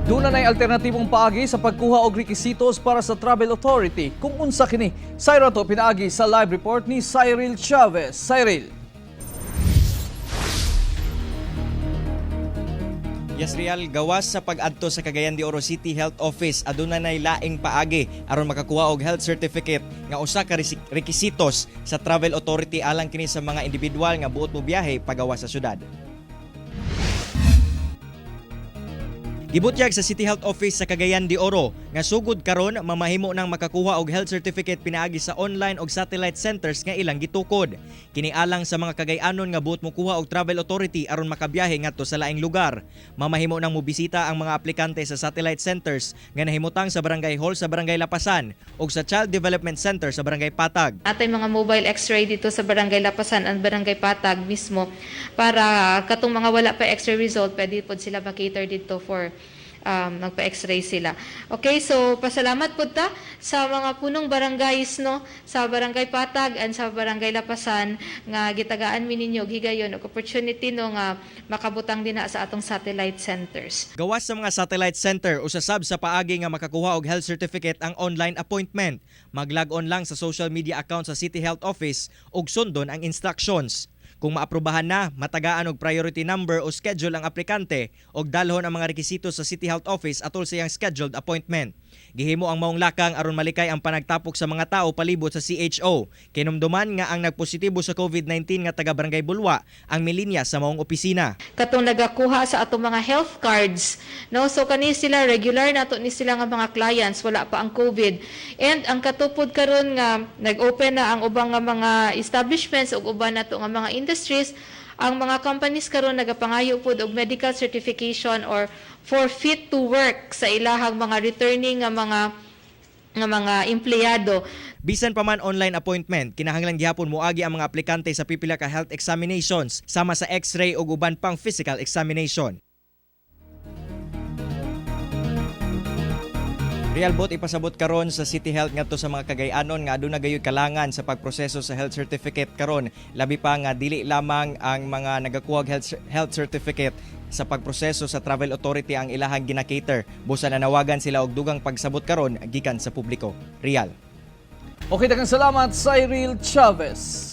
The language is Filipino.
Aduna nay alternatibong paagi sa pagkuha og rekisitos para sa Travel Authority. Kung unsa kini, sayra to pinaagi sa live report ni Cyril Chavez. Cyril. Yes, Real, gawas sa pag-adto sa Cagayan de Oro City Health Office, aduna nay laing paagi aron makakuha og health certificate nga usa ka rekisitos sa Travel Authority alang kini sa mga individual nga buot mo biyahe pagawas sa syudad. Gibutyag sa City Health Office sa Cagayan de Oro nga sugod karon mamahimo nang makakuha og health certificate pinaagi sa online og satellite centers nga ilang gitukod. Kini alang sa mga Cagayanon nga buot mo kuha og Travel Authority aron makabiyahe ngadto sa laing lugar. Mamahimo nang mobisita ang mga aplikante sa satellite centers nga nahimutang sa Barangay Hall sa Barangay Lapasan ug sa Child Development Center sa Barangay Patag. Atay mga mobile x-ray dito sa Barangay Lapasan at Barangay Patag mismo para katong mga wala pa x-ray result pwede pod sila ma-cater dito for nagpa-x-ray sila. Okay, so pasalamat po ta sa mga punong barangays no sa Barangay Patag and sa Barangay Lapasan nga gitagaan mi ninyo higayon og opportunity no nga makabutang dinha sa atong satellite centers. Gawas sa mga satellite center usasab sa paagi nga makakuha og health certificate ang online appointment. Mag-log on lang sa social media account sa City Health Office ug sundon ang instructions. Kung maaprubahan na, matagaan og priority number o schedule ang aplikante og dalhon ang mga rekisitos sa City Health Office atol sa iyang scheduled appointment. Gihimo ang maong lakang aron malikay ang panagtapok sa mga tao palibot sa CHO. Kinumduman nga ang nagpositibo sa COVID-19 nga taga Barangay Bulwa ang milinya sa maong opisina. Katong nagakuha sa atong mga health cards, no? So kani sila regular nato ni sila nga mga clients, wala pa ang COVID. And ang katupod karon nga nag-open na ang ubang nga mga establishments ug uban nato nga mga industries, ang mga companies karon nagapangayo pod og medical certification or for fit to work sa ilahang mga returning nga mga empleyado. Bisan pa man online appointment, kinahanglan gihapon moagi ang mga aplikante sa pipila ka health examinations sama sa x-ray ug uban pang physical examination. Real bot ipasabot karon sa City Health ngadto sa mga Cagayanon nga aduna gayud kalangan sa pagproseso sa health certificate karon, labi pa nga dili lamang ang mga nagakuha og health certificate sa pagproseso sa Travel Authority ang ilahang gina-cater, busa nanawagan sila og dugang pagsabot karon gikan sa publiko. Real. Okay, daghang salamat Cyril Chavez.